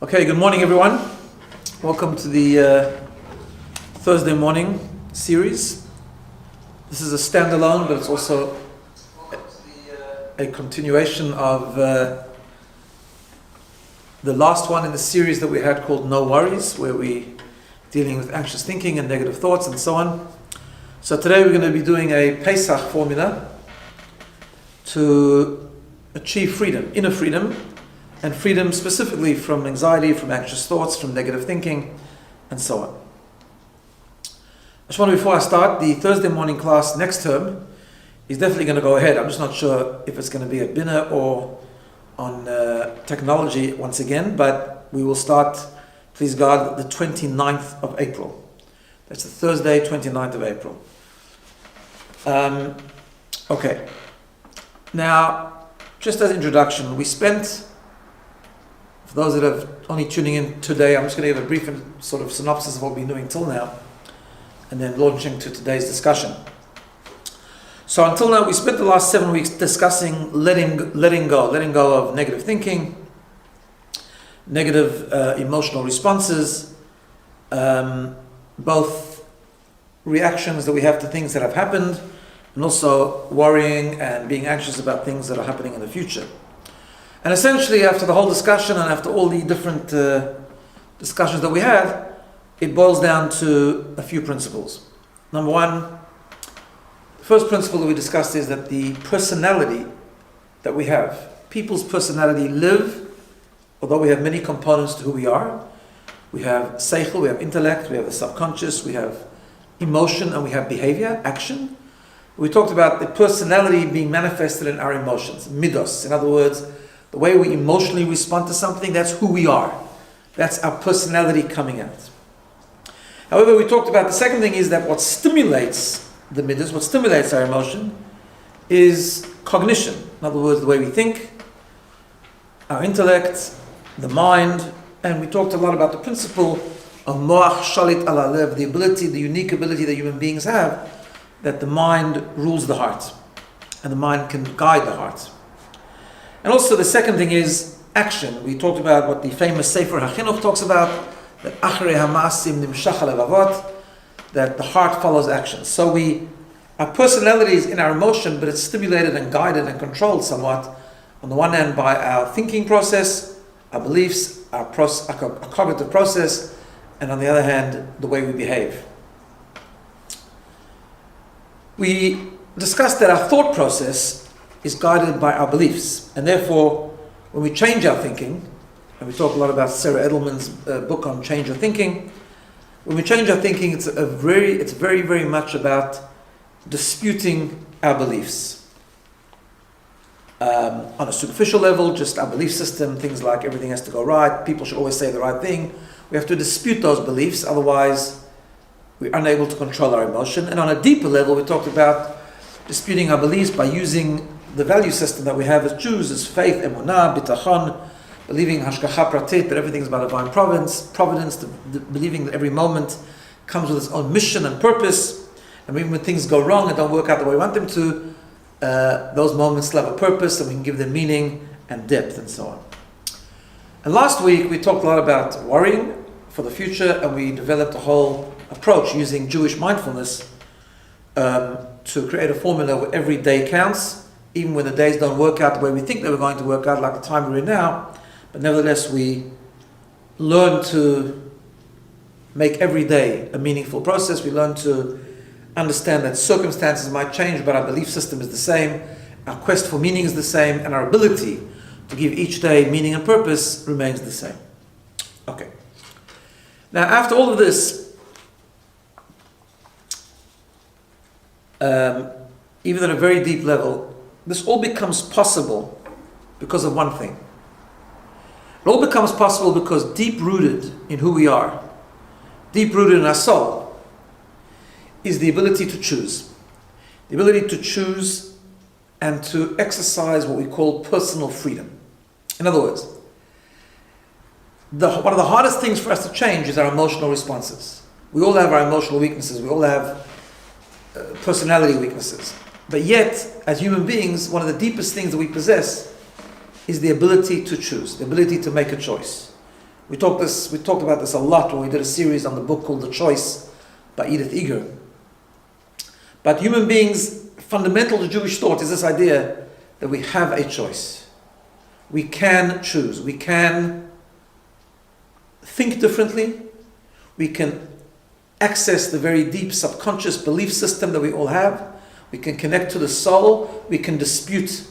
Okay, good morning everyone. Welcome to the Thursday morning series. This is a standalone, but it's also a continuation of the last one in the series that we had called No Worries, where we dealing with anxious thinking and negative thoughts and so on. So today we're going to be doing a Pesach formula to achieve freedom, inner freedom, and freedom specifically from anxiety, from anxious thoughts, from negative thinking, and so on. I just want to, before I start, the Thursday morning class next term is definitely going to go ahead. I'm just not sure if it's going to be a BINA or on technology once again, but we will start, please God, the 29th of April. That's the Thursday, 29th of April. Okay. Now, just as introduction, we spent, for those that are only tuning in today, I'm just going to give a brief sort of synopsis of what we've been doing till now, and then launching to today's discussion. So until now, we spent the last 7 weeks discussing letting go of negative thinking, negative emotional responses, both reactions that we have to things that have happened, and also worrying and being anxious about things that are happening in the future. And essentially, after the whole discussion and after all the different discussions that we had, it boils down to a few principles. Number one, the first principle that we discussed is that the personality that we have, people's personality live, although we have many components to who we are. We have seichel, we have intellect, we have the subconscious, we have emotion, and we have behavior, action. We talked about the personality being manifested in our emotions, midos. In other words, the way we emotionally respond to something, that's who we are. That's our personality coming out. However, we talked about the second thing is that what stimulates the midos, what stimulates our emotion, is cognition. In other words, the way we think, our intellect, the mind, and we talked a lot about the principle of moach shalit al halev, the ability, the unique ability that human beings have, that the mind rules the heart, and the mind can guide the heart. And also the second thing is action. We talked about what the famous Sefer HaChinuch talks about, that achrei hamasim nimshach halevavot, that the heart follows action. So our personality is in our emotion, but it's stimulated and guided and controlled somewhat, on the one hand by our thinking process, our beliefs, our cognitive process, and on the other hand, the way we behave. We discussed that our thought process is guided by our beliefs, and therefore, when we change our thinking, and we talk a lot about Sarah Edelman's book on Change Your Thinking, when we change our thinking, it's very, very much about disputing our beliefs. On a superficial level, just our belief system, things like everything has to go right, people should always say the right thing. We have to dispute those beliefs, otherwise we're unable to control our emotion. And on a deeper level, we talked about disputing our beliefs by using the value system that we have as Jews, as faith, emunah, bitachon, believing hashgacha pratit, that everything is about divine providence, believing that every moment comes with its own mission and purpose, and even when things go wrong and don't work out the way we want them to, those moments still have a purpose, and we can give them meaning and depth and so on. And last week we talked a lot about worrying for the future, and we developed a whole approach using Jewish mindfulness to create a formula where every day counts, even when the days don't work out the way we think they were going to work out, like the time we're in now. But nevertheless, we learn to make every day a meaningful process. We learn to understand that circumstances might change, but our belief system is the same, our quest for meaning is the same, and our ability to give each day meaning and purpose remains the same. Okay. Now, after all of this, even at a very deep level, this all becomes possible because of one thing. It all becomes possible because deep-rooted in who we are, deep-rooted in our soul, is the ability to choose. The ability to choose and to exercise what we call personal freedom. In other words, one of the hardest things for us to change is our emotional responses. We all have our emotional weaknesses. We all have personality weaknesses. But yet, as human beings, one of the deepest things that we possess is the ability to choose, the ability to make a choice. We talked about this a lot when we did a series on the book called The Choice by Edith Eger. But human beings, fundamental to Jewish thought is this idea that we have a choice. We can choose. We can think differently. We can access the very deep subconscious belief system that we all have. We can connect to the soul. We can dispute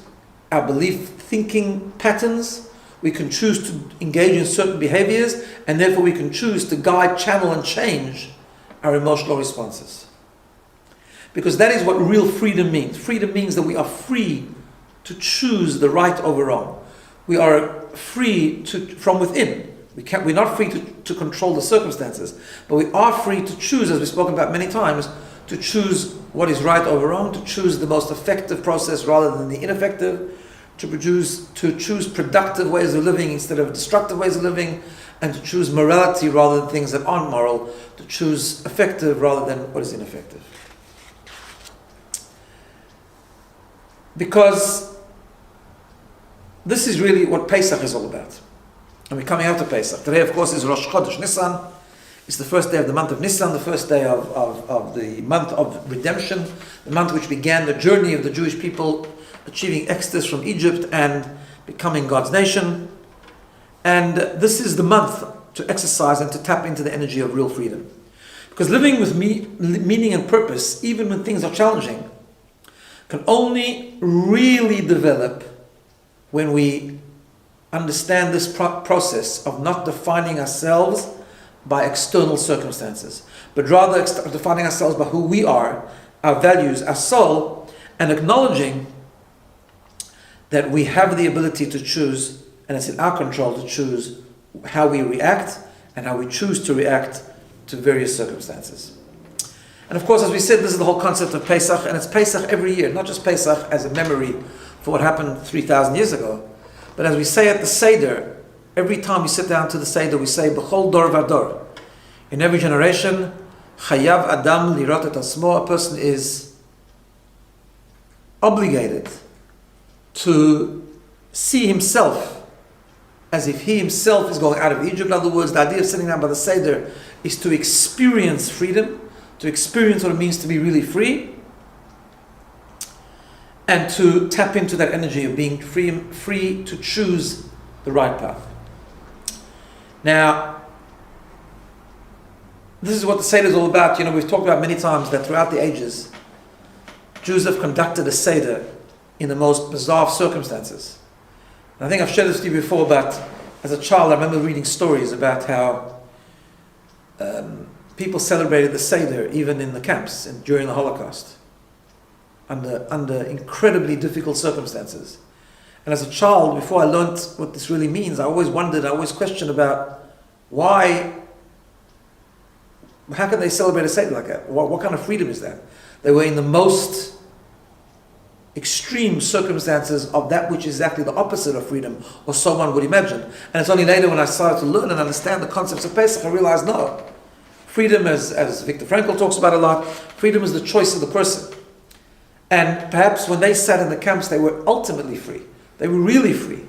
our belief thinking patterns. We can choose to engage in certain behaviors, and therefore we can choose to guide, channel, and change our emotional responses. Because that is what real freedom means. Freedom means that we are free to choose the right over wrong. We are free from within. We're not free to control the circumstances, but we are free to choose, as we've spoken about many times, to choose what is right over wrong, to choose the most effective process rather than the ineffective, to choose productive ways of living instead of destructive ways of living, and to choose morality rather than things that aren't moral, to choose effective rather than what is ineffective. Because this is really what Pesach is all about. And we're coming out of Pesach. Today, of course, is Rosh Chodesh Nisan. It's the first day of the month of Nisan, the first day of the month of redemption, the month which began the journey of the Jewish people achieving exodus from Egypt and becoming God's nation. And this is the month to exercise and to tap into the energy of real freedom. Because living with meaning and purpose, even when things are challenging, can only really develop when we understand this process of not defining ourselves by external circumstances, but rather defining ourselves by who we are, our values, our soul, and acknowledging that we have the ability to choose, and it's in our control to choose how we react and how we choose to react to various circumstances. And of course, as we said, this is the whole concept of Pesach, and it's Pesach every year, not just Pesach as a memory for what happened 3,000 years ago, but as we say at the Seder, every time we sit down to the Seder, we say, B'chol dor v'dor. In every generation, Chayav Adam lirot et asmo, a person is obligated to see himself as if he himself is going out of Egypt. In other words, the idea of sitting down by the Seder is to experience freedom, to experience what it means to be really free, and to tap into that energy of being free to choose the right path. Now, this is what the Seder is all about. We've talked about many times that throughout the ages, Jews have conducted a Seder in the most bizarre circumstances. And I think I've shared this with you before, but as a child, I remember reading stories about how people celebrated the Seder even in the camps during the Holocaust, under incredibly difficult circumstances. And as a child, before I learned what this really means, I always questioned about how can they celebrate a Seder like that? What kind of freedom is that? They were in the most extreme circumstances of that which is exactly the opposite of freedom, or so one would imagine. And it's only later when I started to learn and understand the concepts of Pesach, I realized, no. Freedom, as Viktor Frankl talks about a lot, freedom is the choice of the person. And perhaps when they sat in the camps, they were ultimately free. They were really free.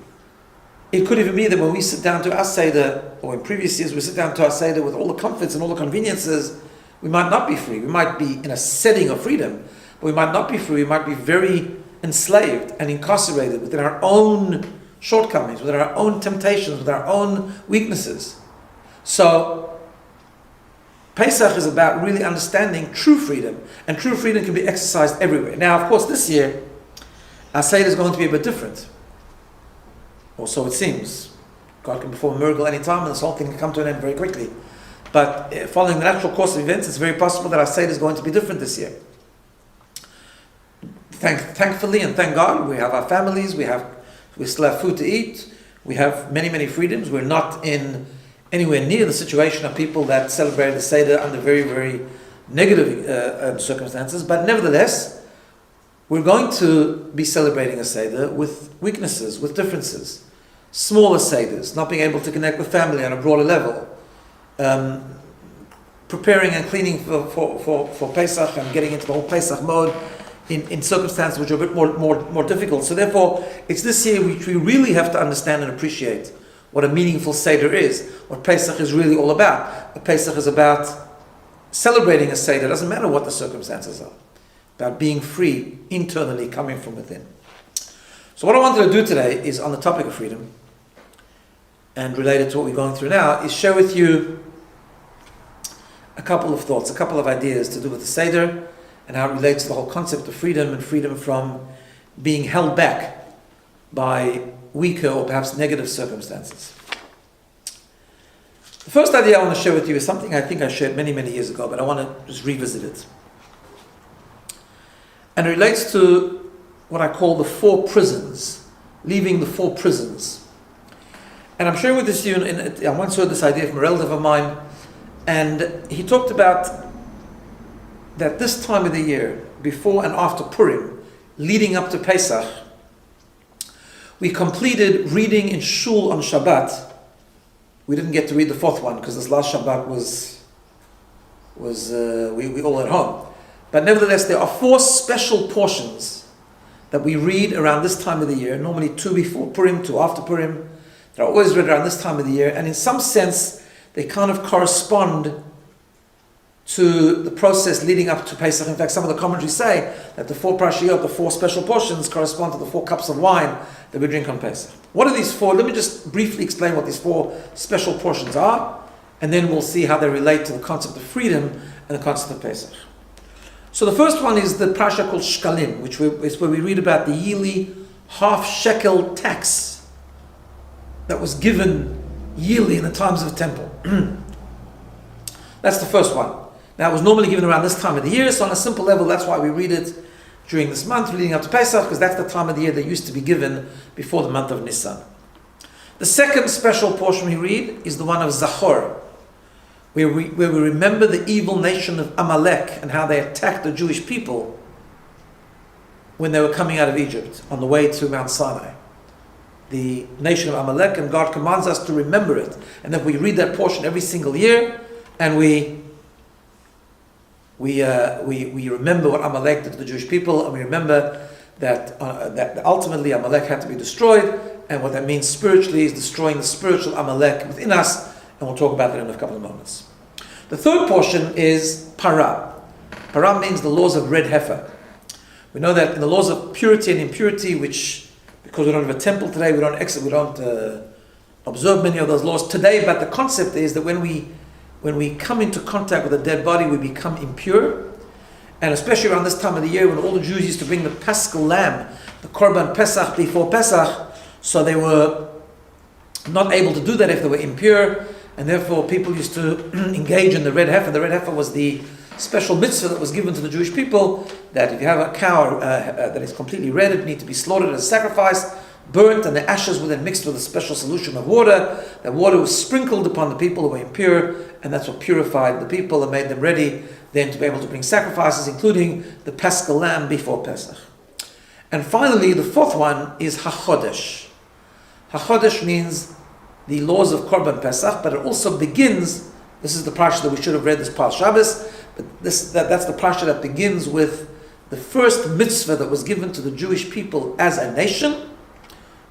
It could even be that when we sit down to our Seder, or in previous years we sit down to our Seder with all the comforts and all the conveniences, we might not be free. We might be in a setting of freedom, but we might not be free. We might be very enslaved and incarcerated within our own shortcomings, within our own temptations, with our own weaknesses. So, Pesach is about really understanding true freedom, and true freedom can be exercised everywhere. Now, of course, this year, our Seder is going to be a bit different. Or so it seems. God can perform a miracle anytime, and this whole thing can come to an end very quickly. But following the natural course of events, it's very possible that our Seder is going to be different this year. Thankfully, and thank God, we have our families, we still have food to eat, we have many, many freedoms. We're not in anywhere near the situation of people that celebrated the Seder under very, very negative circumstances, but nevertheless, we're going to be celebrating a Seder with weaknesses, with differences. Smaller Seders, not being able to connect with family on a broader level, preparing and cleaning for Pesach and getting into the whole Pesach mode in circumstances which are a bit more difficult. So therefore, it's this year which we really have to understand and appreciate what a meaningful Seder is, what Pesach is really all about. Pesach is about celebrating a Seder. It doesn't matter what the circumstances are. About being free internally, coming from within. So what I wanted to do today is on the topic of freedom, and related to what we're going through now, is share with you a couple of thoughts, a couple of ideas to do with the Seder, and how it relates to the whole concept of freedom, and freedom from being held back by weaker or perhaps negative circumstances. The first idea I want to share with you is something I think I shared many, many years ago, but I want to just revisit it. And it relates to what I call the four prisons, leaving the four prisons. And I'm sharing with this to you, I once heard this idea from a relative of mine, and he talked about that this time of the year, before and after Purim, leading up to Pesach, we completed reading in Shul on Shabbat. We didn't get to read the fourth one because this last Shabbat we all at home. But nevertheless, there are four special portions that we read around this time of the year, normally two before Purim, two after Purim. They're always read around this time of the year, and in some sense, they kind of correspond to the process leading up to Pesach. In fact, some of the commentaries say that the four parashiyot, the four special portions, correspond to the 4 cups of wine that we drink on Pesach. What are these four? Let me just briefly explain what these 4 special portions are, and then we'll see how they relate to the concept of freedom and the concept of Pesach. So the first one is the parasha called Shkalim, which is where we read about the yearly half-shekel tax that was given yearly in the times of the temple. That's the first one. Now, it was normally given around this time of the year, so on a simple level, that's why we read it during this month, leading up to Pesach, because that's the time of the year they used to be given before the month of Nisan. The second special portion we read is the one of Zachor, where we remember the evil nation of Amalek and how they attacked the Jewish people when they were coming out of Egypt on the way to Mount Sinai. The nation of Amalek, and God commands us to remember it. And then we read that portion every single year, and we remember what Amalek did to the Jewish people, and we remember that ultimately Amalek had to be destroyed, and what that means spiritually is destroying the spiritual Amalek within us, and we'll talk about that in a couple of moments. The third portion is Para. Para means the laws of red heifer. We know that in the laws of purity and impurity, which, because we don't have a temple today, we don't observe many of those laws today, but the concept is that when we come into contact with a dead body, we become impure. And especially around this time of the year when all the Jews used to bring the Paschal lamb, the Korban Pesach before Pesach, so they were not able to do that if they were impure, and therefore people used to engage in the red heifer. The red heifer was the special mitzvah that was given to the Jewish people, that if you have a cow that is completely red, it needs to be slaughtered as a sacrifice, burnt, and the ashes were then mixed with a special solution of water. That water was sprinkled upon the people who were impure, and that's what purified the people and made them ready then to be able to bring sacrifices, including the Paschal lamb before Pesach. And finally, the fourth one is HaChodesh. HaChodesh means the laws of Korban Pesach, but it also begins, this is the parsha that we should have read this past Shabbos, but that's the parsha that begins with the first mitzvah that was given to the Jewish people as a nation,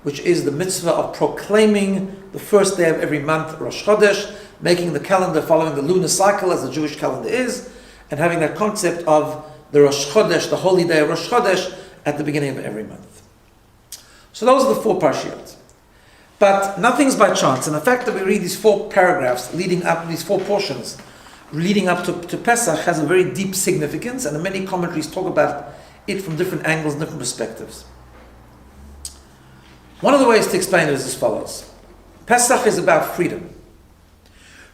which is the mitzvah of proclaiming the first day of every month, Rosh Chodesh, making the calendar following the lunar cycle as the Jewish calendar is, and having that concept of the Rosh Chodesh, the holy day of Rosh Chodesh, at the beginning of every month. So those are the 4 parashiyot. But nothing's by chance, and the fact that we read these 4 paragraphs leading up, these 4 portions leading up to Pesach has a very deep significance, and many commentaries talk about it from different angles and different perspectives. One of the ways to explain it is as follows. Pesach is about freedom.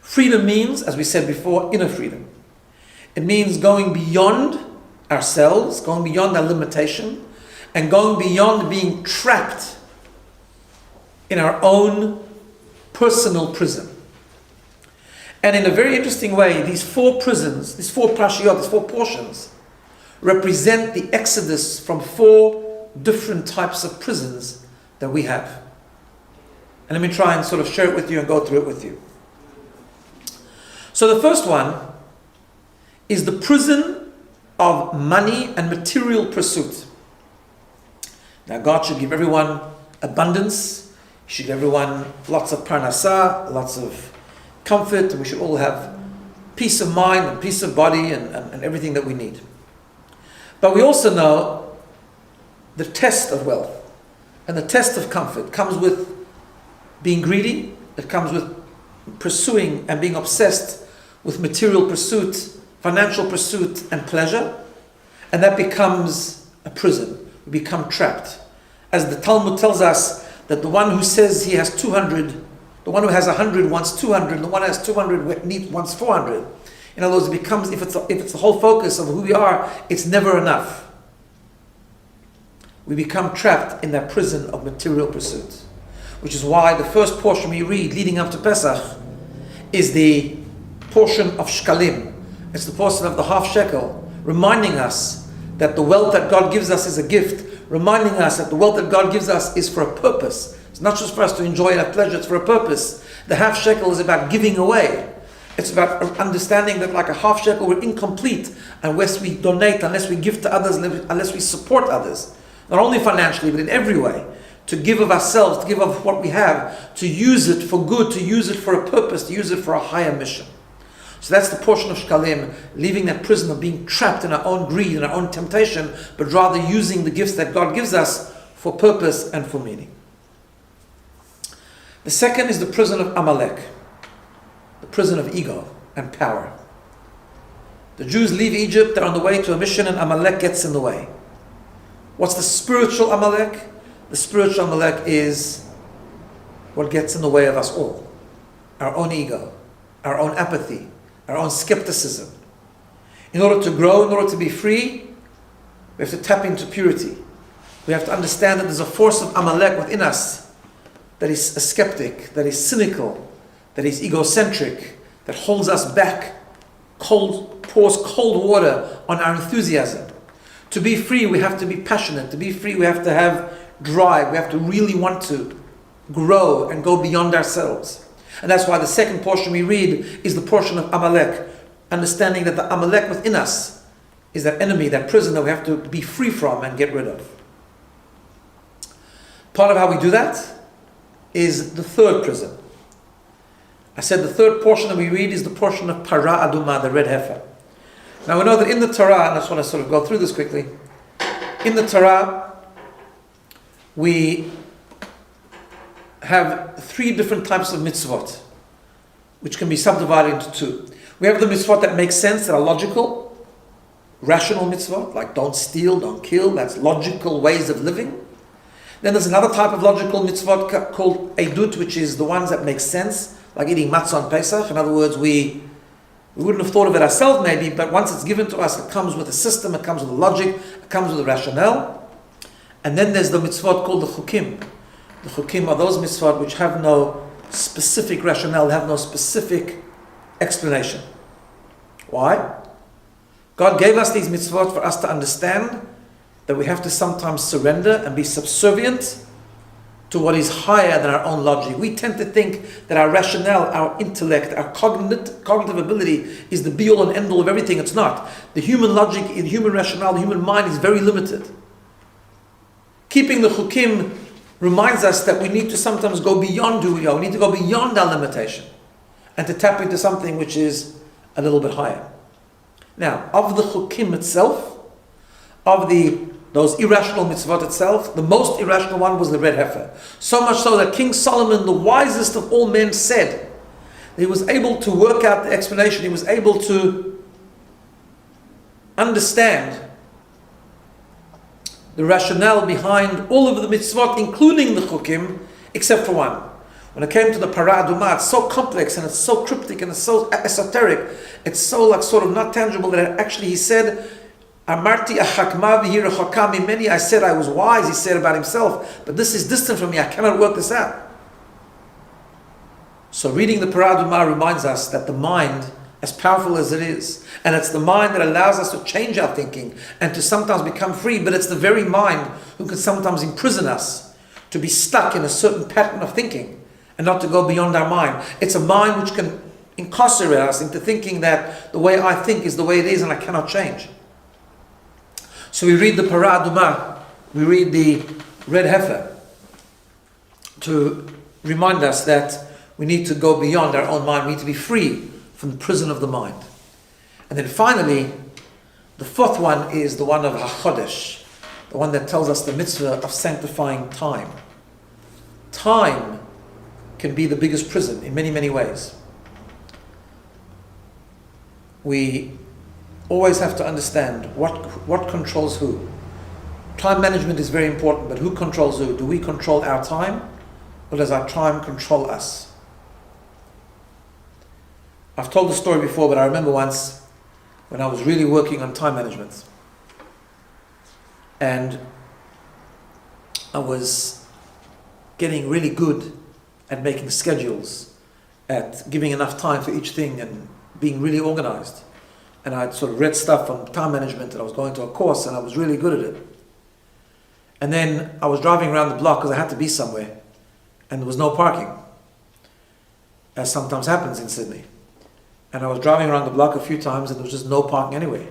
Freedom means, as we said before, inner freedom. It means going beyond ourselves, going beyond our limitation, and going beyond being trapped in our own personal prison. And in a very interesting way, these 4 prisons, these 4 parashiyot, these 4 portions, represent the exodus from 4 different types of prisons that we have. And let me try and sort of share it with you and go through it with you. So the first one is the prison of money and material pursuit. Now God should give everyone abundance. He should give everyone lots of parnasah, lots of comfort, and we should all have peace of mind and peace of body and everything that we need. But we also know the test of wealth and the test of comfort comes with being greedy. It comes with pursuing and being obsessed with material pursuit, financial pursuit and pleasure. And that becomes a prison. We become trapped. As the Talmud tells us that the one who says he has 200, the one who has 100 wants 200, the one who has 200 wants 400. In other words, it becomes, if it's the whole focus of who we are, it's never enough. We become trapped in that prison of material pursuit. Which is why the first portion we read leading up to Pesach is the portion of shkalim. It's the portion of the half shekel, reminding us that the wealth that God gives us is a gift, reminding us that the wealth that God gives us is for a purpose. It's not just for us to enjoy and have pleasure, it's for a purpose. The half shekel is about giving away. It's about understanding that like a half shekel, we're incomplete unless we donate, unless we give to others, unless we support others. Not only financially, but in every way. To give of ourselves, to give of what we have, to use it for good, to use it for a purpose, to use it for a higher mission. So that's the portion of shkalim, leaving that prison of being trapped in our own greed and our own temptation, but rather using the gifts that God gives us for purpose and for meaning. The second is the prison of Amalek, the prison of ego and power. The Jews leave Egypt, they're on the way to a mission, and Amalek gets in the way. What's the spiritual Amalek? The spiritual Amalek is what gets in the way of us all. Our own ego, our own apathy, our own skepticism. In order to grow, in order to be free, we have to tap into purity. We have to understand that there's a force of Amalek within us that is a skeptic, that is cynical, that is egocentric, that holds us back, pours cold water on our enthusiasm. To be free, we have to be passionate. To be free, we have to have drive. We have to really want to grow and go beyond ourselves. And that's why the second portion we read is the portion of Amalek, understanding that the Amalek within us is that enemy, that prison that we have to be free from and get rid of. Part of how we do that is the third prison. I said the third portion that we read is the portion of Para Aduma, the red heifer. Now we know that in the Torah, and I just want to sort of go through this quickly, in the Torah we have three different types of mitzvot, which can be subdivided into two. We have the mitzvot that make sense, that are logical, rational mitzvot, like don't steal, don't kill, that's logical ways of living. Then there's another type of logical mitzvot called Eidut, which is the ones that make sense, like eating matzah on Pesach. In other words, we wouldn't have thought of it ourselves maybe, but once it's given to us, it comes with a system, it comes with a logic, it comes with a rationale. And then there's the mitzvot called the chukim. The chukim are those mitzvot which have no specific rationale, have no specific explanation. Why? God gave us these mitzvot for us to understand that we have to sometimes surrender and be subservient to what is higher than our own logic. We tend to think that our rationale, our intellect, our cognitive ability is the be-all and end-all of everything. It's not. The human logic, the human rationale, the human mind is very limited. Keeping the chukim reminds us that we need to sometimes go beyond who we are. We need to go beyond our limitation and to tap into something which is a little bit higher. Now, of the chukim itself, of those irrational mitzvot itself, the most irrational one was the red heifer. So much so that King Solomon, the wisest of all men, said that he was able to work out the explanation. He was able to understand the rationale behind all of the mitzvot, including the chukim, except for one. When it came to the Para Aduma, it's so complex and it's so cryptic and it's so esoteric, it's so like sort of not tangible that actually he said, Amarti achakma v'hi rechaka mimeni, I said I was wise, he said about himself, but this is distant from me, I cannot work this out. So reading the Para Aduma reminds us that the mind, as powerful as it is, and it's the mind that allows us to change our thinking and to sometimes become free, but it's the very mind who can sometimes imprison us to be stuck in a certain pattern of thinking and not to go beyond our mind. It's a mind which can incarcerate us into thinking that the way I think is the way it is and I cannot change. So we read the Para Aduma, we read the red heifer, to remind us that we need to go beyond our own mind. We need to be free from the prison of the mind. And then finally, the fourth one is the one of HaChodesh, the one that tells us the mitzvah of sanctifying time. Time can be the biggest prison in many, many ways. We always have to understand what controls who. Time management is very important, but who controls who? Do we control our time, or does our time control us? I've told the story before, but I remember once when I was really working on time management, and I was getting really good at making schedules, at giving enough time for each thing and being really organized. And I'd sort of read stuff on time management, and I was going to a course, and I was really good at it. And then I was driving around the block because I had to be somewhere, and there was no parking, as sometimes happens in Sydney. And I was driving around the block a few times, and there was just no parking anywhere.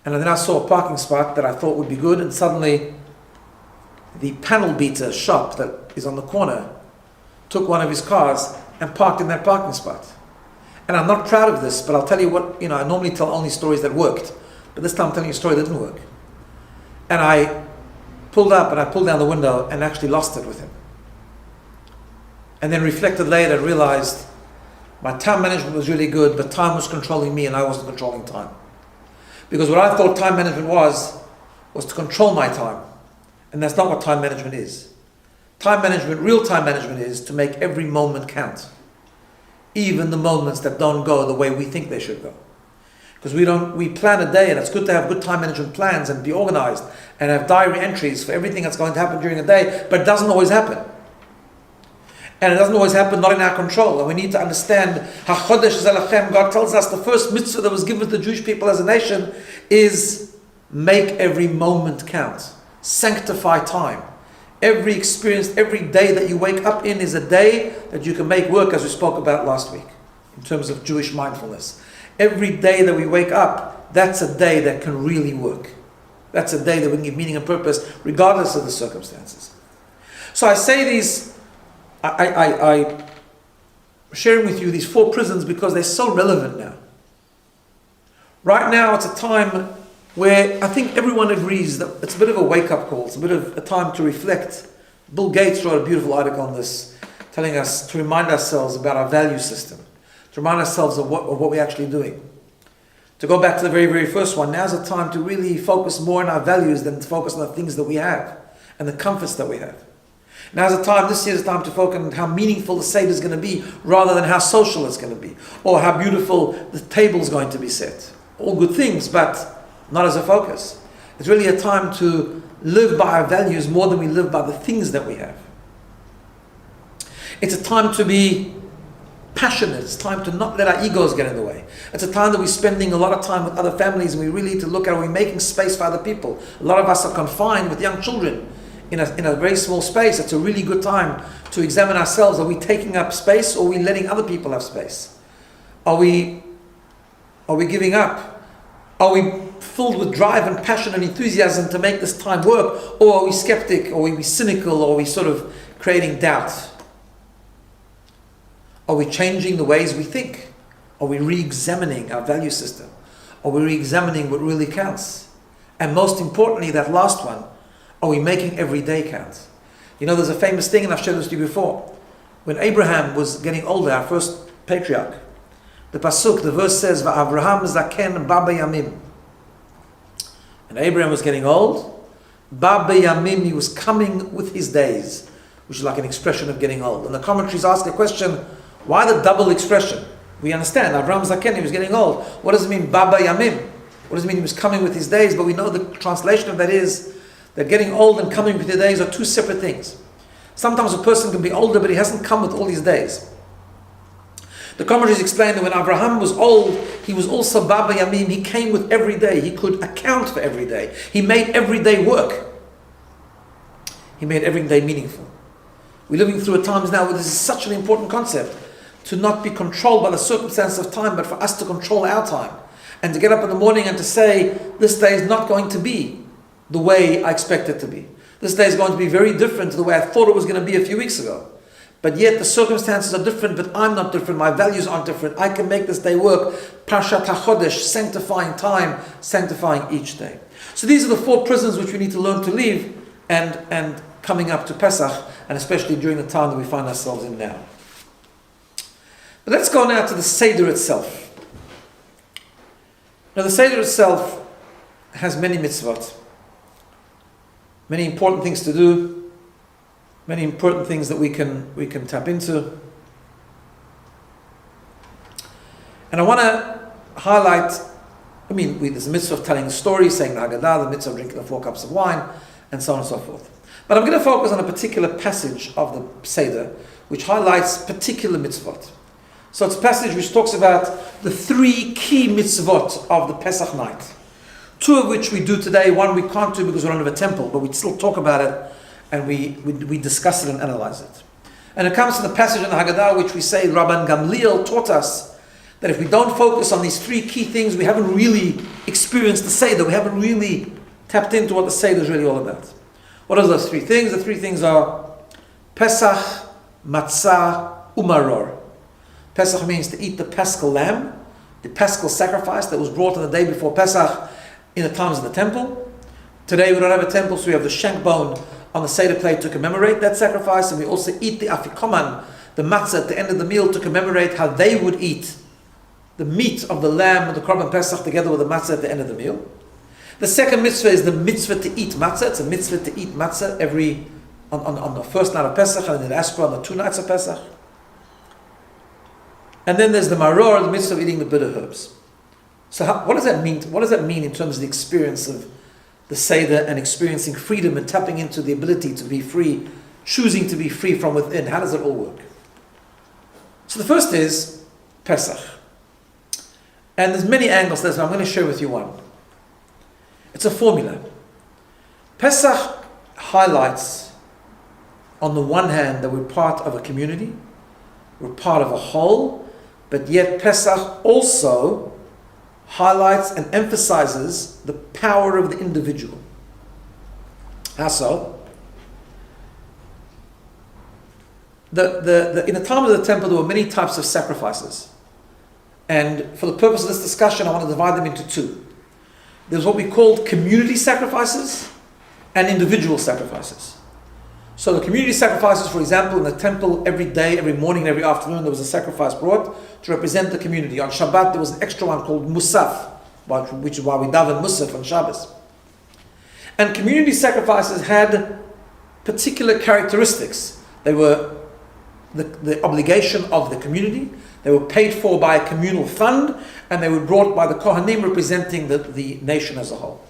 And then I saw a parking spot that I thought would be good, and suddenly the panel beater shop that is on the corner took one of his cars and parked in that parking spot. And I'm not proud of this, but I'll tell you what, I normally tell only stories that worked, but this time I'm telling you a story that didn't work. And I pulled up and I pulled down the window and actually lost it with him. And then reflected later and realized my time management was really good, but time was controlling me and I wasn't controlling time. Because what I thought time management was to control my time. And that's not what time management is. Time management, real time management, is to make every moment count. Even the moments that don't go the way we think they should go. Because we plan a day, and it's good to have good time management plans and be organized and have diary entries for everything that's going to happen during the day, but it doesn't always happen. And it doesn't always happen, not in our control. And we need to understand, HaChodesh Zelachem, God tells us the first mitzvah that was given to the Jewish people as a nation is make every moment count. Sanctify time. Every experience, every day that you wake up in is a day that you can make work, as we spoke about last week, in terms of Jewish mindfulness. Every day that we wake up, that's a day that can really work. That's a day that we can give meaning and purpose, regardless of the circumstances. So I say these, I'm sharing with you these four prisons because they're so relevant now. Right now, it's a time where I think everyone agrees that it's a bit of a wake-up call. It's a bit of a time to reflect. Bill Gates wrote a beautiful article on this, telling us to remind ourselves about our value system, to remind ourselves of what we're actually doing. To go back to the very, very first one, now's a time to really focus more on our values than to focus on the things that we have and the comforts that we have. Now's a time, this year's time to focus on how meaningful the Seder is going to be rather than how social it's going to be, or how beautiful the table is going to be set. All good things, but not as a focus. It's really a time to live by our values more than we live by the things that we have. It's a time to be passionate. It's time to not let our egos get in the way. It's a time that we're spending a lot of time with other families, and we really need to look at, are we making space for other people? A lot of us are confined with young children in a very small space. It's a really good time to examine ourselves. Are we taking up space, or are we letting other people have space? Are we giving up? Are we filled with drive and passion and enthusiasm to make this time work? Or are we skeptic? Or are we cynical? Or are we sort of creating doubt? Are we changing the ways we think? Are we re-examining our value system? Are we re-examining what really counts? And most importantly, that last one, are we making every day count? There's a famous thing, and I've shared this to you before. When Abraham was getting older, our first patriarch, the pasuk, the verse says, "Va'Avraham zaken ba b'yamim." And Abraham was getting old. Ba b'yamim, he was coming with his days, which is like an expression of getting old. And the commentaries ask the question, why the double expression? We understand, Avraham zaken, he was getting old. What does it mean, ba b'yamim? What does it mean he was coming with his days? But we know the translation of that is that getting old and coming with his days are two separate things. Sometimes a person can be older, but he hasn't come with all his days. The commentaries explain that when Abraham was old, he was also Baba Yamim. He came with every day. He could account for every day. He made every day work. He made every day meaningful. We're living through times now where this is such an important concept, to not be controlled by the circumstance of time, but for us to control our time. And to get up in the morning and to say, this day is not going to be the way I expect it to be. This day is going to be very different to the way I thought it was going to be a few weeks ago. But yet the circumstances are different, but I'm not different, my values aren't different. I can make this day work. Parshat HaChodesh, sanctifying time, sanctifying each day. So these are the 4 prisons which we need to learn to leave, and coming up to Pesach, and especially during the time that we find ourselves in now. But let's go now to the Seder itself. Now the Seder itself has many mitzvot, many important things to do, many important things that we can tap into. And I want to highlight, there's a mitzvah of telling a story, saying the Haggadah, the mitzvah of drinking the 4 cups of wine, and so on and so forth. But I'm going to focus on a particular passage of the Seder, which highlights particular mitzvot. So it's a passage which talks about the 3 key mitzvot of the Pesach night. 2 of which we do today, 1 we can't do because we don't have a temple, but we still talk about it, and we discuss it and analyze it. And it comes from the passage in the Haggadah which we say Rabban Gamliel taught us that if we don't focus on these 3 key things, we haven't really experienced the Seder, we haven't really tapped into what the Seder is really all about. What are those 3 things? The 3 things are Pesach, Matzah, Umaror. Pesach means to eat the Paschal lamb, the Paschal sacrifice that was brought on the day before Pesach in the times of the temple. Today we don't have a temple, so we have the shank bone on the Seder plate to commemorate that sacrifice, and we also eat the afikoman, the matzah at the end of the meal, to commemorate how they would eat the meat of the lamb and the korban Pesach together with the matzah at the end of the meal. The second mitzvah is the mitzvah to eat matzah. It's a mitzvah to eat matzah on the first night of Pesach and in the diaspora on the 2 nights of Pesach. And then there's the maror, the mitzvah of eating the bitter herbs. So what does that mean? What does that mean in terms of the experience of the Seder and experiencing freedom and tapping into the ability to be free, choosing to be free from within? How does it all work? So the first is Pesach. And there's many angles to this, but I'm going to share with you one. It's a formula. Pesach highlights, on the one hand, that we're part of a community, we're part of a whole, but yet Pesach also highlights and emphasizes the power of the individual. How so? In the time of the temple, there were many types of sacrifices. And for the purpose of this discussion, I want to divide them into 2. There's what we called community sacrifices and individual sacrifices. So the community sacrifices, for example, in the temple, every day, every morning, and every afternoon, there was a sacrifice brought to represent the community. On Shabbat, there was an extra one called Musaf, which is why we daven Musaf on Shabbos. And community sacrifices had particular characteristics. They were the obligation of the community. They were paid for by a communal fund, and they were brought by the Kohanim representing the nation as a whole.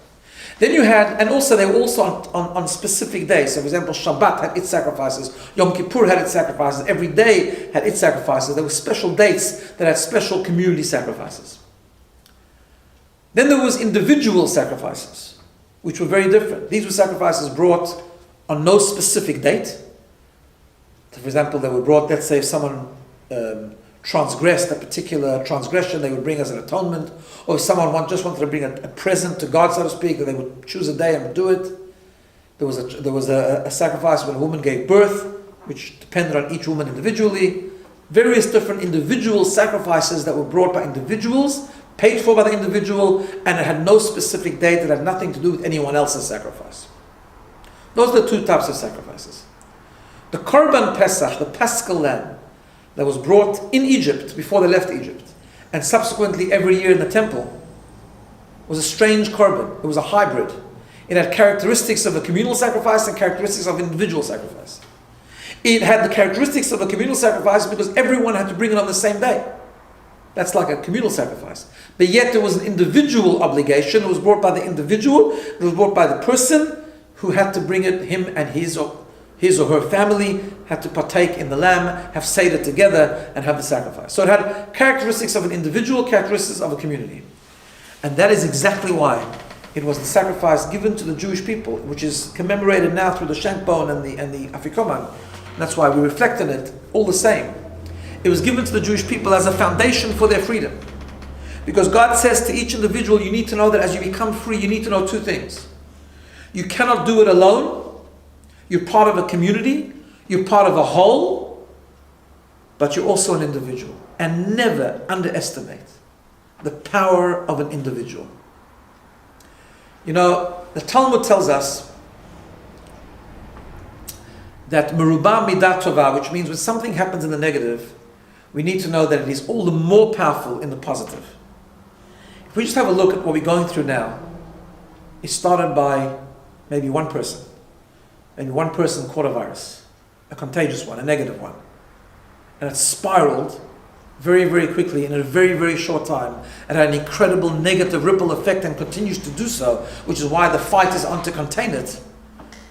Then you had, and also they were also on specific days. So for example, Shabbat had its sacrifices, Yom Kippur had its sacrifices, every day had its sacrifices. There were special dates that had special community sacrifices. Then there was individual sacrifices, which were very different. These were sacrifices brought on no specific date. So for example, they were brought, let's say if someone transgressed a particular transgression, they would bring as an atonement. Or if someone just wanted to bring a present to God, so to speak, they would choose a day and would do it. There was a sacrifice when a woman gave birth, which depended on each woman individually. Various different individual sacrifices that were brought by individuals, paid for by the individual, and it had no specific date. It had nothing to do with anyone else's sacrifice. Those are the 2 types of sacrifices. The korban Pesach, the Paschal lamb, that was brought in Egypt before they left Egypt, and subsequently every year in the temple, was a strange korban. It was a hybrid. It had characteristics of a communal sacrifice and characteristics of individual sacrifice. It had the characteristics of a communal sacrifice because everyone had to bring it on the same day. That's like a communal sacrifice. But yet there was an individual obligation. It was brought by the individual. It was brought by the person who had to bring it, him and his or her family had to partake in the lamb, have Seder together, and have the sacrifice. So it had characteristics of an individual, characteristics of a community. And that is exactly why it was the sacrifice given to the Jewish people, which is commemorated now through the shank bone and the afikoman. And that's why we reflect on it all the same. It was given to the Jewish people as a foundation for their freedom. Because God says to each individual, you need to know that as you become free, you need to know 2 things. You cannot do it alone, You're part of a community, you're part of a whole, but you're also an individual. And never underestimate the power of an individual. You know, the Talmud tells us that merubah midat tova, which means when something happens in the negative, we need to know that it is all the more powerful in the positive. If we just have a look at what we're going through now, it started by maybe one person. Maybe one person caught a virus, a contagious one, a negative one. And it spiraled very, very quickly in a very, very short time and had an incredible negative ripple effect and continues to do so, which is why the fight is on to contain it,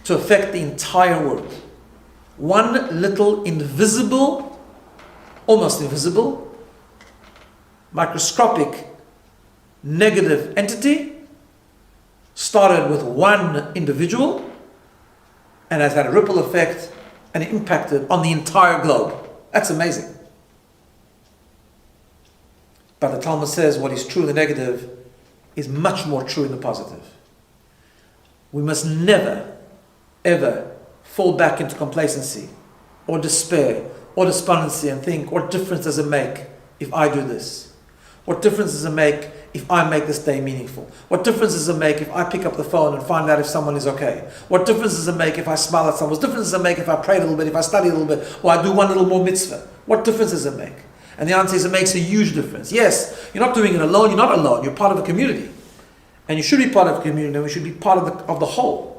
to affect the entire world. One little invisible, almost invisible, microscopic negative entity started with one individual and has had a ripple effect and impacted on the entire globe. That's amazing. But the Talmud says what is true in the negative is much more true in the positive. We must never, ever fall back into complacency or despair or despondency and think, what difference does it make if I do this? What difference does it make if I make this day meaningful? What difference does it make if I pick up the phone and find out if someone is okay? What difference does it make if I smile at someone? What difference does it make if I pray a little bit, if I study a little bit, or I do one little more mitzvah? What difference does it make? And the answer is it makes a huge difference. Yes, you're not doing it alone, you're not alone, you're part of a community. And you should be part of a community, and we should be part of the whole.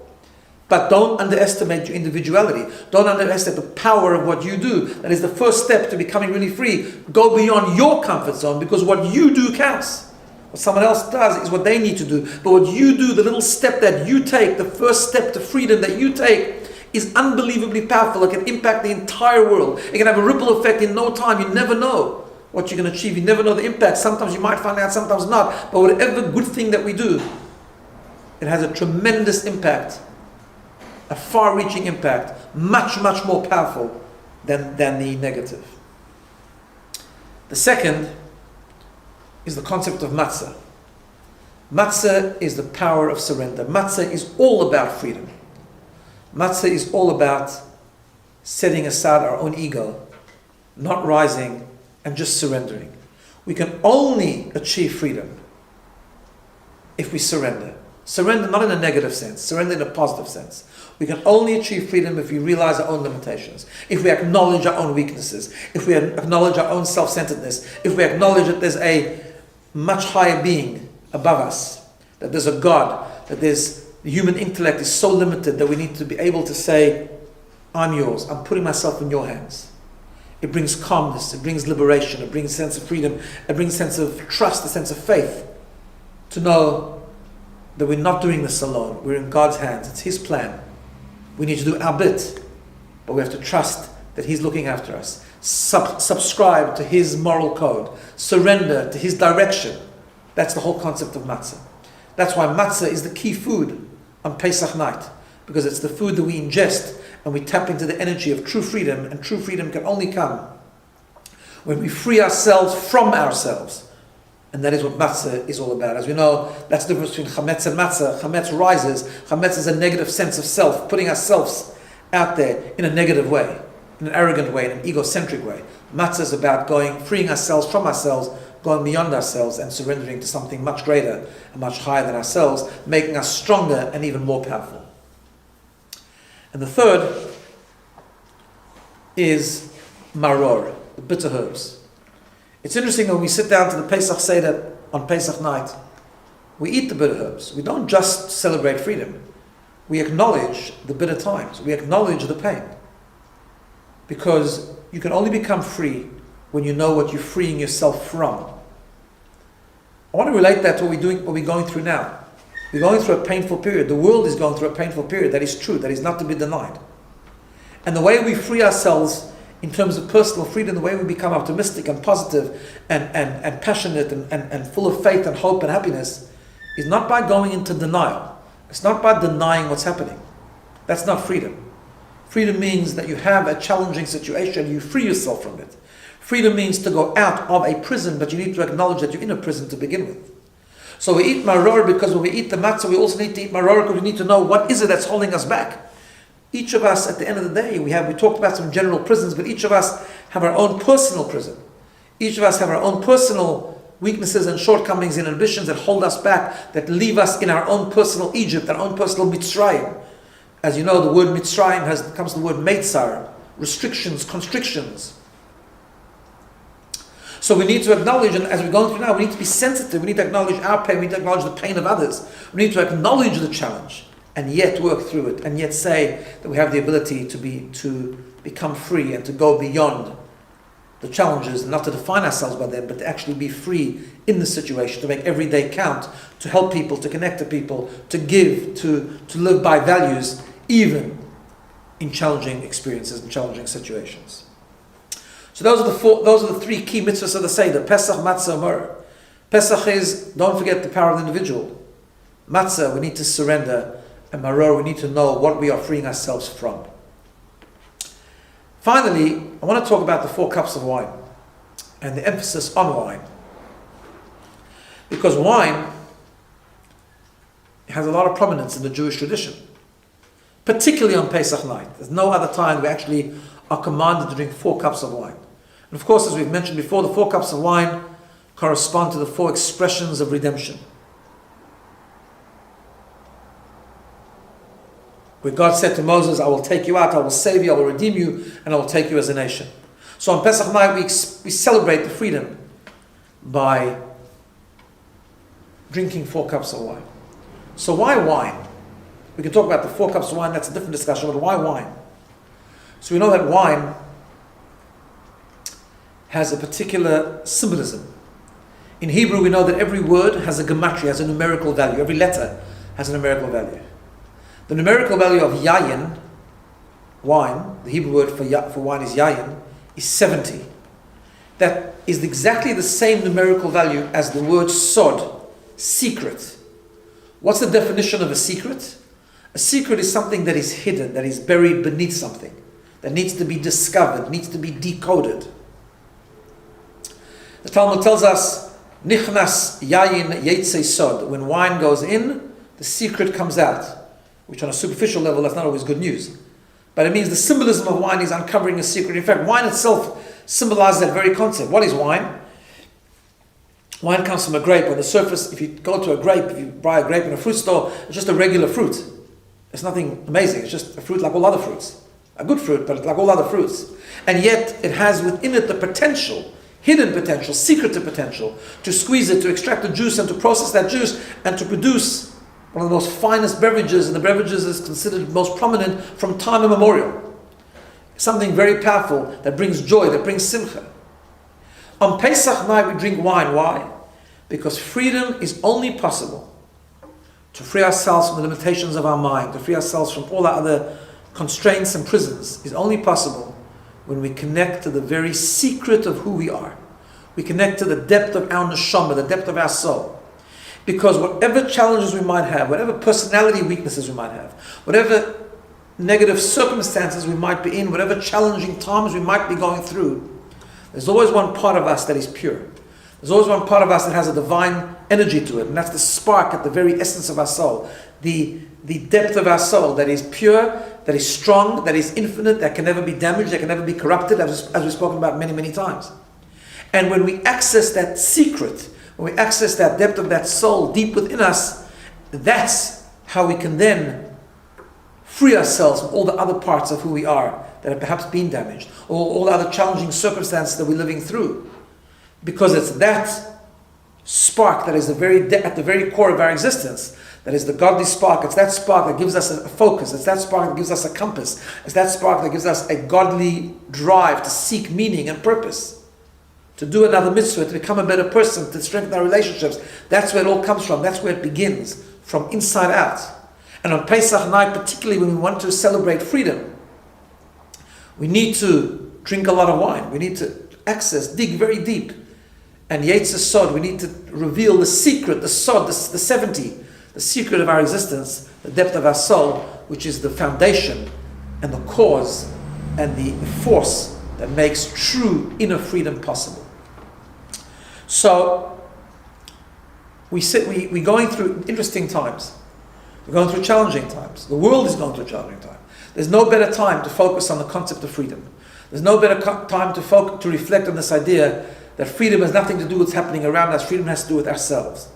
But don't underestimate your individuality. Don't underestimate the power of what you do. That is the first step to becoming really free. Go beyond your comfort zone, because what you do counts. What someone else does is what they need to do. But what you do, the little step that you take, the first step to freedom that you take, is unbelievably powerful. It can impact the entire world. It can have a ripple effect in no time. You never know what you're going to achieve. You never know the impact. Sometimes you might find out, sometimes not. But whatever good thing that we do, it has a tremendous impact, a far-reaching impact, much, much more powerful than the negative. The second is the concept of matzah. Matzah is the power of surrender. Matzah is all about freedom. Matzah is all about setting aside our own ego, not rising, and just surrendering. We can only achieve freedom if we surrender. Surrender not in a negative sense, surrender in a positive sense. We can only achieve freedom if we realize our own limitations, if we acknowledge our own weaknesses, if we acknowledge our own self-centeredness, if we acknowledge that there's a much higher being above us, that there's a God, that the human intellect is so limited that we need to be able to say, I'm yours, I'm putting myself in your hands. It brings calmness, it brings liberation, it brings a sense of freedom, it brings a sense of trust, a sense of faith, to know that we're not doing this alone, we're in God's hands, it's His plan. We need to do our bit, but we have to trust that He's looking after us. Subscribe to His moral code, surrender to His direction. That's the whole concept of matzah. That's why matzah is the key food on Pesach night, because it's the food that we ingest and we tap into the energy of true freedom, and true freedom can only come when we free ourselves from ourselves. And that is what matzah is all about. As we know, that's the difference between chametz and matzah. Chametz rises. Chametz is a negative sense of self, putting ourselves out there in a negative way, in an arrogant way, in an egocentric way. Matzah is about freeing ourselves from ourselves, going beyond ourselves and surrendering to something much greater and much higher than ourselves, making us stronger and even more powerful. And the third is maror, the bitter herbs. It's interesting when we sit down to the Pesach Seder on Pesach night, we eat the bitter herbs. We don't just celebrate freedom. We acknowledge the bitter times. We acknowledge the pain. Because you can only become free when you know what you're freeing yourself from. I want to relate that to what we're going through now. We're going through a painful period. The world is going through a painful period. That is true. That is not to be denied. And the way we free ourselves in terms of personal freedom, the way we become optimistic and positive and passionate and full of faith and hope and happiness, is not by going into denial. It's not by denying what's happening. That's not freedom. Freedom means that you have a challenging situation, you free yourself from it. Freedom means to go out of a prison, but you need to acknowledge that you're in a prison to begin with. So we eat maror because when we eat the matzah, we also need to eat maror because we need to know what is it that's holding us back. each of us, at the end of the day, we talked about some general prisons, but each of us have our own personal prison. Each of us have our own personal weaknesses and shortcomings and ambitions that hold us back, that leave us in our own personal Egypt, our own personal Mitzrayim. As you know, the word Mitzrayim comes from the word Meitzar, restrictions, constrictions. So we need to acknowledge, and as we're going through now, we need to be sensitive. We need to acknowledge our pain. We need to acknowledge the pain of others. We need to acknowledge the challenge and yet work through it, and yet say that we have the ability to become free and to go beyond the challenges, not to define ourselves by them, but to actually be free in the situation, to make every day count, to help people, to connect to people, to give, to live by values, even in challenging experiences and challenging situations. So those are the three key mitzvahs of the Seder: Pesach, Matzah, Mor. Pesach is, don't forget the power of the individual. Matzah, we need to surrender, and Maror, we need to know what we are freeing ourselves from. Finally, I want to talk about the 4 cups of wine and the emphasis on wine. Because wine has a lot of prominence in the Jewish tradition, particularly on Pesach night. There's no other time we actually are commanded to drink 4 cups of wine. And of course, as we've mentioned before, the 4 cups of wine correspond to the 4 expressions of redemption. Where God said to Moses, I will take you out, I will save you, I will redeem you, and I will take you as a nation. So on Pesach night, we celebrate the freedom by drinking 4 cups of wine. So why wine? We can talk about the 4 cups of wine, that's a different discussion, but why wine? So we know that wine has a particular symbolism. In Hebrew, we know that every word has a gematria, has a numerical value. Every letter has a numerical value. The numerical value of yayin, wine, the Hebrew word for wine is yayin, is 70. That is exactly the same numerical value as the word sod, secret. What's the definition of a secret? A secret is something that is hidden, that is buried beneath something, that needs to be discovered, needs to be decoded. The Talmud tells us, Nichnas yayin yetze sod. When wine goes in, the secret comes out. Which on a superficial level, that's not always good news. But it means the symbolism of wine is uncovering a secret. In fact, wine itself symbolizes that very concept. What is wine? Wine comes from a grape. On the surface, if you go to a grape, if you buy a grape in a fruit store, it's just a regular fruit. It's nothing amazing. It's just a fruit like all other fruits. A good fruit, but like all other fruits. And yet, it has within it the potential, hidden potential, secretive potential, to squeeze it, to extract the juice, and to process that juice, and to produce one of the most finest beverages, and the beverages is considered most prominent from time immemorial. Something very powerful that brings joy, that brings simcha. On Pesach night we drink wine. Why? Because freedom is only possible to free ourselves from the limitations of our mind, to free ourselves from all our other constraints and prisons, is only possible when we connect to the very secret of who we are. We connect to the depth of our neshama, the depth of our soul. Because whatever challenges we might have, whatever personality weaknesses we might have, whatever negative circumstances we might be in, whatever challenging times we might be going through, there's always one part of us that is pure. There's always one part of us that has a divine energy to it, and that's the spark at the very essence of our soul, the depth of our soul that is pure, that is strong, that is infinite, that can never be damaged, that can never be corrupted, as we've spoken about many, many times. And when we access that secret, when we access that depth of that soul deep within us, that's how we can then free ourselves from all the other parts of who we are that have perhaps been damaged, or all the other challenging circumstances that we're living through. Because it's that spark that is at the very core of our existence, that is the godly spark. It's that spark that gives us a focus. It's that spark that gives us a compass. It's that spark that gives us a godly drive to seek meaning and purpose, to do another mitzvah, to become a better person, to strengthen our relationships. That's where it all comes from. That's where it begins, from inside out. And on Pesach night, particularly when we want to celebrate freedom, we need to drink a lot of wine. We need to dig very deep. And Yetzer Sod, we need to reveal the secret, the Sod, the 70, the secret of our existence, the depth of our soul, which is the foundation and the cause and the force that makes true inner freedom possible. So we're going through interesting times. We're going through challenging times. The world is going through a challenging time. There's no better time to focus on the concept of freedom. There's no better time to reflect on this idea that freedom has nothing to do with what's happening around us. Freedom has to do with ourselves.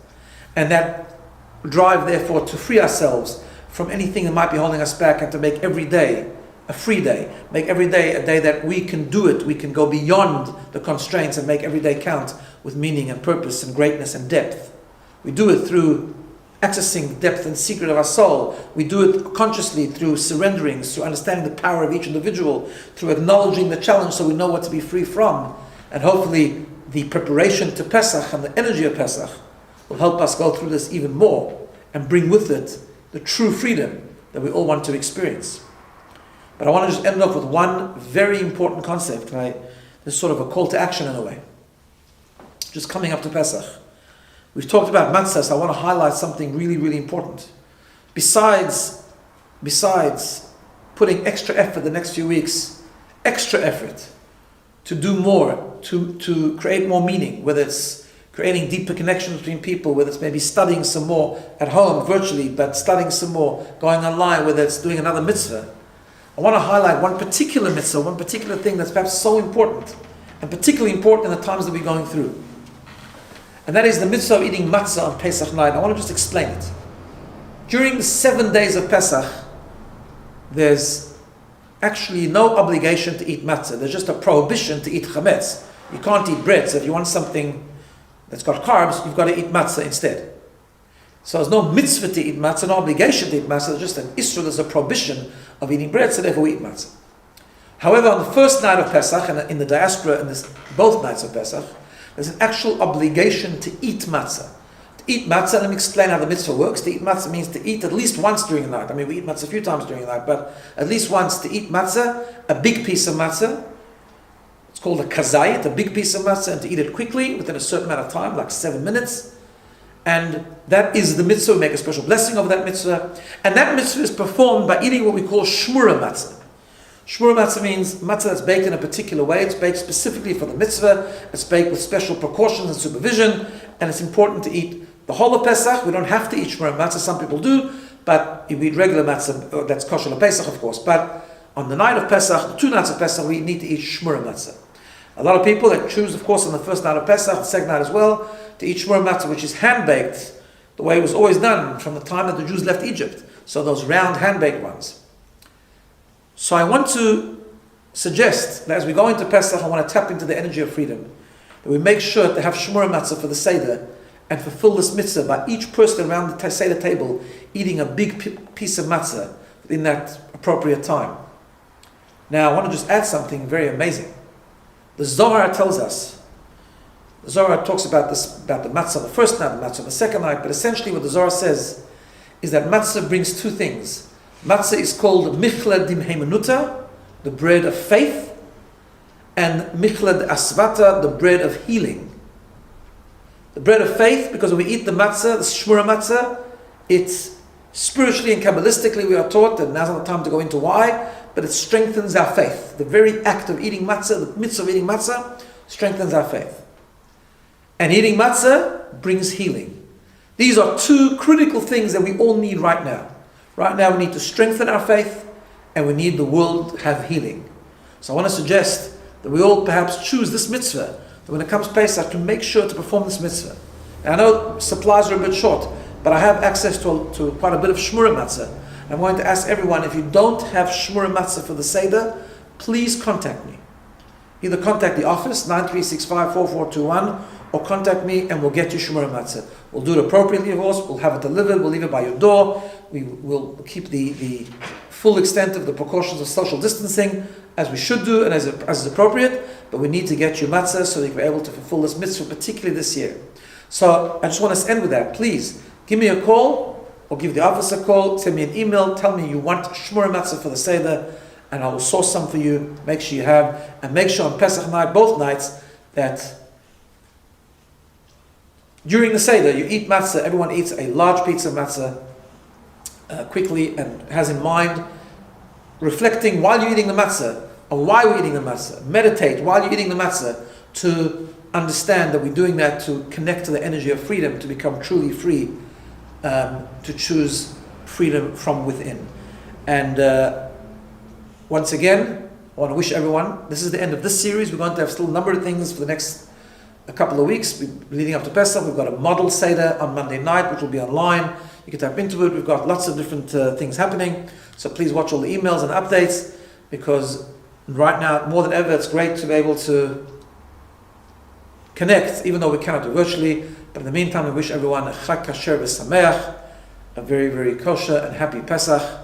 And that drive, therefore, to free ourselves from anything that might be holding us back, and to make every day a free day. Make every day a day that we can do it. We can go beyond the constraints and make every day count with meaning and purpose and greatness and depth. We do it through accessing the depth and secret of our soul. We do it consciously through surrendering, through understanding the power of each individual, through acknowledging the challenge so we know what to be free from. And hopefully the preparation to Pesach and the energy of Pesach will help us go through this even more and bring with it the true freedom that we all want to experience. But I want to just end off with one very important concept. This is sort of a call to action in a way. Just coming up to Pesach. We've talked about matzah, so I want to highlight something really, really important. Besides putting extra effort the next few weeks, extra effort to do more, to create more meaning, whether it's creating deeper connections between people, whether it's maybe studying some more at home, virtually, but studying some more, going online, whether it's doing another mitzvah. I want to highlight one particular mitzvah, one particular thing that's perhaps so important, and particularly important in the times that we're going through. And that is the mitzvah of eating matzah on Pesach night. I want to just explain it. During the 7 days of Pesach, there's actually no obligation to eat matzah. There's just a prohibition to eat chametz. You can't eat bread, so if you want something that's got carbs, you've got to eat matzah instead. So there's no mitzvah to eat matzah, no obligation to eat matzah. There's just an isra, there's a prohibition of eating bread, so therefore we eat matzah. However, on the first night of Pesach, and in the diaspora, in both nights of Pesach, there's an actual obligation to eat matzah. To eat matzah, let me explain how the mitzvah works. To eat matzah means to eat at least once during the night. I mean, we eat matzah a few times during the night, but at least once to eat matzah, a big piece of matzah. It's called a kazayit, a big piece of matzah, and to eat it quickly, within a certain amount of time, like 7 minutes. And that is the mitzvah. We make a special blessing over that mitzvah. And that mitzvah is performed by eating what we call shmura matzah. Shmura matzah means matzah that's baked in a particular way. It's baked specifically for the mitzvah. It's baked with special precautions and supervision. And it's important to eat the whole of Pesach. We don't have to eat shmura matzah. Some people do. But if we eat regular matzah, that's kosher Pesach, of course. But on the night of Pesach, the 2 nights of Pesach, we need to eat shmura matzah. A lot of people that choose, of course, on the first night of Pesach, the second night as well, to eat shmura matzah, which is hand-baked, the way it was always done from the time that the Jews left Egypt. So those round hand-baked ones. So I want to suggest that as we go into Pesach, I want to tap into the energy of freedom. That we make sure to have shmura matzah for the Seder and fulfill this mitzvah by each person around the Seder table eating a big piece of matzah in that appropriate time. Now I want to just add something very amazing. The Zohar tells us, the Zohar talks about this, about the matzah on the first night, the matzah on the second night, but essentially what the Zohar says is that matzah brings 2 things. Matzah is called Michoel dimheimanuta, the bread of faith, and Michoel asvata, the bread of healing. The bread of faith, because when we eat the matzah, the shmura matzah, it's spiritually and kabbalistically we are taught, and now's not the time to go into why, but it strengthens our faith. The very act of eating matzah, the mitzvah of eating matzah, strengthens our faith. And eating matzah brings healing. These are 2 critical things that we all need right now. Right now we need to strengthen our faith, and we need the world to have healing. So I want to suggest that we all perhaps choose this mitzvah, that when it comes Pesach, to make sure to perform this mitzvah. And I know supplies are a bit short, but I have access to quite a bit of shmura matzah. And I'm going to ask everyone, if you don't have shmura matzah for the Seder, please contact me. Either contact the office, 93654421, or contact me and we'll get you shmura matzah. We'll do it appropriately, of course. We'll have it delivered. We'll leave it by your door. We will keep the full extent of the precautions of social distancing as we should do and as is appropriate. But we need to get you matzah so that we're able to fulfill this mitzvah, particularly this year. So I just want to end with that. Please give me a call or give the office a call. Send me an email. Tell me you want shmura matzah for the Seder, and I will source some for you. Make sure you have, and make sure on Pesach night, both nights, that during the Seder, you eat matzah. Everyone eats a large piece of matzah quickly and has in mind reflecting while you're eating the matzah on why we're eating the matzah. Meditate while you're eating the matzah to understand that we're doing that to connect to the energy of freedom, to become truly free, to choose freedom from within. And once again, I want to wish everyone, this is the end of this series. We're going to have still a number of things for the next a couple of weeks. Leading up to Pesach, we've got a model Seder on Monday night, which will be online. You can tap into it. We've got lots of different things happening. So please watch all the emails and updates, because right now, more than ever, it's great to be able to connect, even though we cannot do virtually. But in the meantime, we wish everyone a Chag Kasher v'Sameach, a very, very kosher and happy Pesach.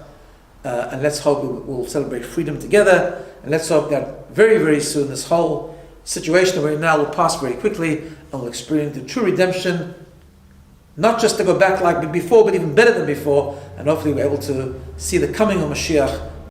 And let's hope we'll celebrate freedom together. And let's hope that very, very soon this whole situation that we're in now will pass very quickly, and we'll experience the true redemption, not just to go back like before, but even better than before. And hopefully we're able to see the coming of Mashiach